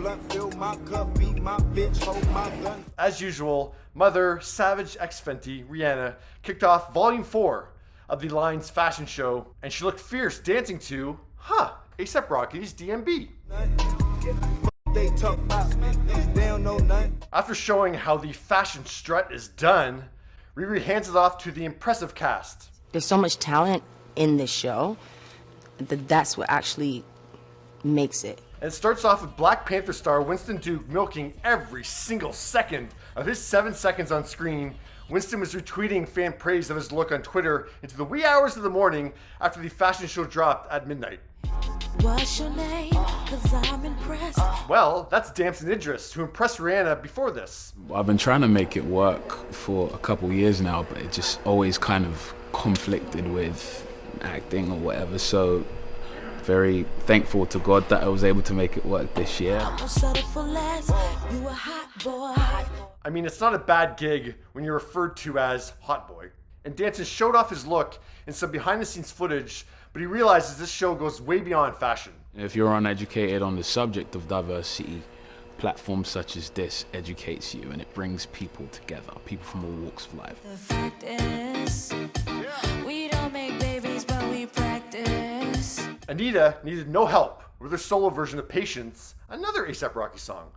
blunt, fill my cup, beat my bitch, hold my gun. As usual, Mother, Savage x Fenty, Rihanna, kicked off Volume 4 of the Line's fashion show, and she looked fierce dancing to, A$AP Rocky's DMB. They talk about me, they don't know nothing. After showing how the fashion strut is done, Riri hands it off to the impressive cast. There's so much talent in this show that's what actually makes it. And it starts off with Black Panther star Winston Duke milking every single second of his 7 seconds on screen. Winston was retweeting fan praise of his look on Twitter into the wee hours of the morning after the fashion show dropped at midnight. What's your name? 'Cause I'm impressed. Well, that's Damson Idris, who impressed Rihanna before this. I've been trying to make it work for a couple years now, but it just always kind of conflicted with acting or whatever, so very thankful to God that I was able to make it work this year. I won't settle for less. You a hot boy. I mean, it's not a bad gig when you're referred to as Hot Boy. And Damson showed off his look in some behind-the-scenes footage, but he realizes this show goes way beyond fashion. If you're uneducated on the subject of diversity, platforms such as this educates you and it brings people together, people from all walks of life. The fact is, we don't make babies, but we practice. Anitta needed no help with her solo version of Patience, another A$AP Rocky song.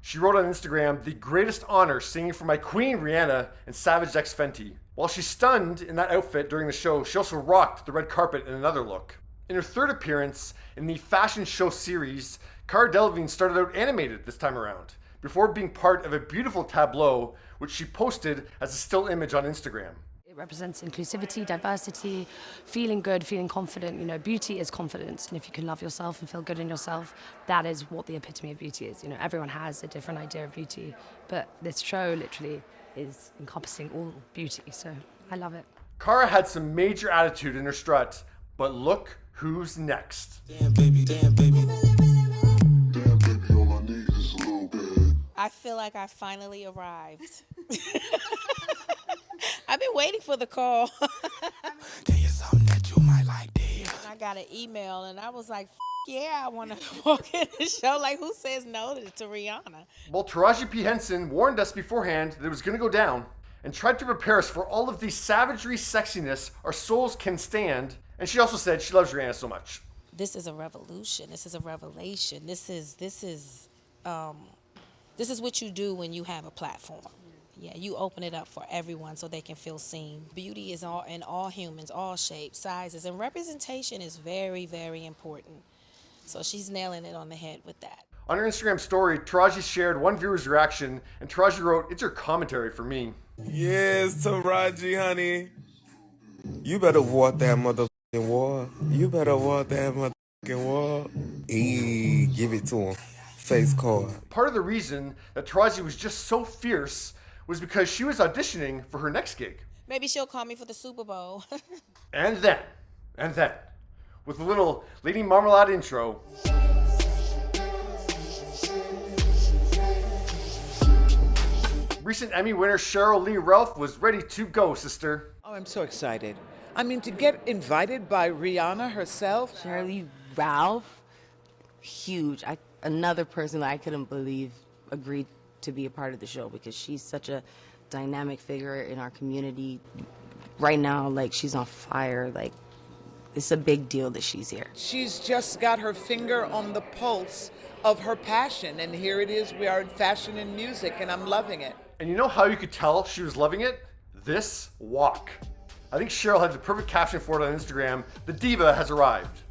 She wrote on Instagram, "The greatest honor singing for my queen Rihanna and Savage x Fenty." While she's stunned in that outfit during the show, she also rocked the red carpet in another look. In her third appearance in the fashion show series, Cara Delevingne started out animated this time around, before being part of a beautiful tableau, which she posted as a still image on Instagram. It represents inclusivity, diversity, feeling good, feeling confident. You know, beauty is confidence. And if you can love yourself and feel good in yourself, that is what the epitome of beauty is. You know, everyone has a different idea of beauty, but this show literally is encompassing all beauty. So I love it. Cara had some major attitude in her strut, but look who's next. Damn baby, damn baby. Damn baby, all I need is a little bit. I feel like I finally arrived. I've been waiting for the call. Tell you something that you might like to hear. I got an email and I was like, yeah, I want to walk in the show. Like, who says no to Rihanna? Well, Taraji P. Henson warned us beforehand that it was going to go down and tried to prepare us for all of the savagery sexiness our souls can stand. And she also said she loves Rihanna so much. This is a revolution. This is a revelation. This is what you do when you have a platform. Yeah, you open it up for everyone so they can feel seen. Beauty is in all humans, all shapes, sizes, and representation is very, very important. So she's nailing it on the head with that. On her Instagram story, Taraji shared one viewer's reaction, and Taraji wrote, "It's your commentary for me." Yes, Taraji, honey. You better walk that motherfucking wall. You better walk that motherfucking wall. Give it to him. Face card. Part of the reason that Taraji was just so fierce was because she was auditioning for her next gig. Maybe she'll call me for the Super Bowl. And then, with a little Lady Marmalade intro, recent Emmy winner Sheryl Lee Ralph was ready to go, sister. Oh, I'm so excited. I mean, to get invited by Rihanna herself. Sheryl Lee Ralph, huge. Another person that I couldn't believe agreed to be a part of the show because she's such a dynamic figure in our community. Right now, like, she's on fire. Like, it's a big deal that she's here. She's just got her finger on the pulse of her passion, and here it is. We are in fashion and music, and I'm loving it. And you know how you could tell she was loving it? This walk. I think Sheryl had the perfect caption for it on Instagram. "The diva has arrived."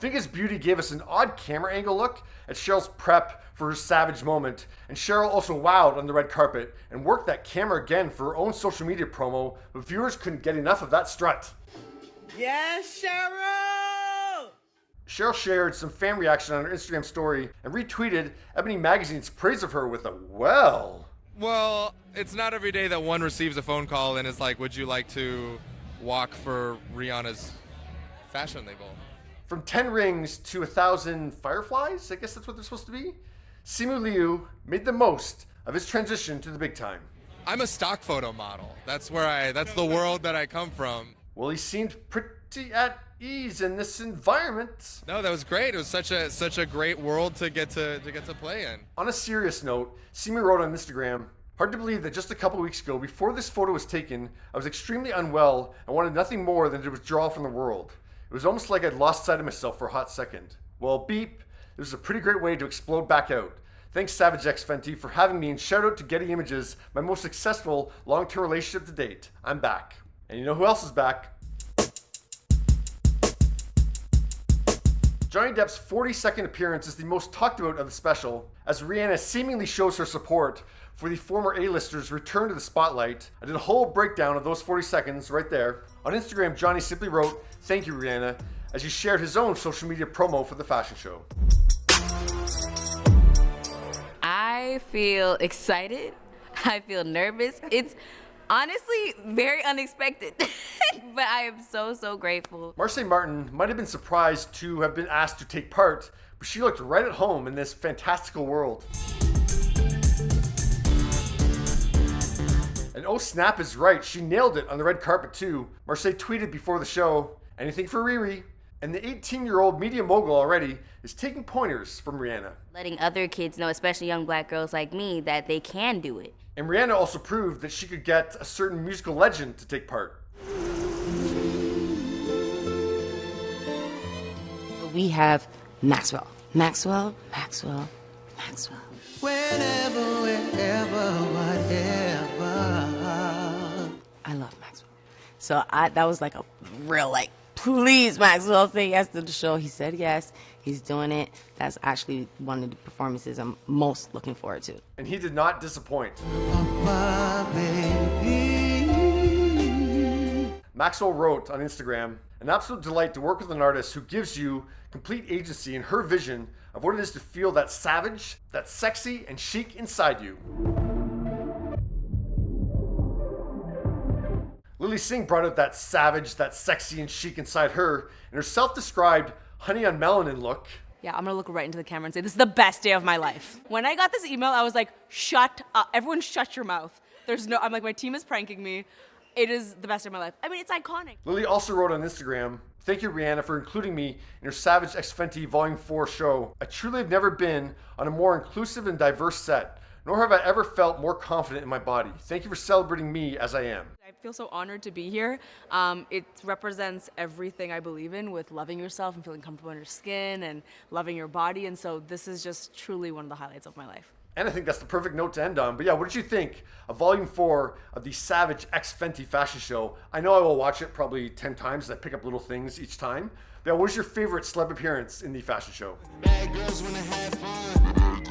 Finga's Beauty gave us an odd camera angle look at Cheryl's prep for her savage moment, and Sheryl also wowed on the red carpet and worked that camera again for her own social media promo, but viewers couldn't get enough of that strut. Yes, Sheryl! Sheryl shared some fan reaction on her Instagram story and retweeted Ebony Magazine's praise of her with a well. Well, it's not every day that one receives a phone call and it's like, would you like to walk for Rihanna's fashion label? From 10 rings to 1,000 fireflies, I guess that's what they're supposed to be, Simu Liu made the most of his transition to the big time. I'm a stock photo model. That's the world that I come from. Well, he seemed pretty at ease in this environment. No, that was great. It was such a great world to get to play in. On a serious note, Simu wrote on Instagram, hard to believe that just a couple weeks ago, before this photo was taken, I was extremely unwell and wanted nothing more than to withdraw from the world. It was almost like I'd lost sight of myself for a hot second. Well, beep, this was a pretty great way to explode back out. Thanks Savage X Fenty for having me, and shout out to Getty Images, my most successful long-term relationship to date. I'm back. And you know who else is back? Johnny Depp's 42nd appearance is the most talked about of the special, as Rihanna seemingly shows her support for the former A-listers' return to the spotlight. I did a whole breakdown of those 40 seconds right there. On Instagram, Johnny simply wrote, "Thank you, Rihanna," as he shared his own social media promo for the fashion show. I feel excited. I feel nervous. It's honestly very unexpected, but I am so grateful. Marsai Martin might have been surprised to have been asked to take part, but she looked right at home in this fantastical world. And oh snap is right, she nailed it on the red carpet too. Marsai tweeted before the show, "Anything for Riri." And the 18-year-old media mogul already is taking pointers from Rihanna. Letting other kids know, especially young black girls like me, that they can do it. And Rihanna also proved that she could get a certain musical legend to take part. We have Maxwell. Whenever, wherever, whatever. I love Maxwell. So that was like a real please, Maxwell, say yes to the show. He said yes. He's doing it. That's actually one of the performances I'm most looking forward to. And he did not disappoint. Maxwell wrote on Instagram, "An absolute delight to work with an artist who gives you complete agency in her vision of what it is to feel that savage, that sexy, and chic inside you." Singh brought out that savage, that sexy, and chic inside her in her self-described honey on melanin look. Yeah, I'm gonna look right into the camera and say, this is the best day of my life. When I got this email, I was like, shut up. Everyone shut your mouth. I'm like, my team is pranking me. It is the best day of my life. I mean, it's iconic. Lily also wrote on Instagram, "Thank you, Rihanna, for including me in your Savage X Fenty Volume 4 show. I truly have never been on a more inclusive and diverse set, nor have I ever felt more confident in my body. Thank you for celebrating me as I am." I feel so honored to be here. It represents everything I believe in with loving yourself and feeling comfortable in your skin and loving your body. And so this is just truly one of the highlights of my life. And I think that's the perfect note to end on. But yeah, what did you think of Volume 4 of the Savage X Fenty Fashion Show? I know I will watch it probably 10 times as I pick up little things each time. But yeah, what was your favorite celeb appearance in the fashion show? Bad girls wanna have fun.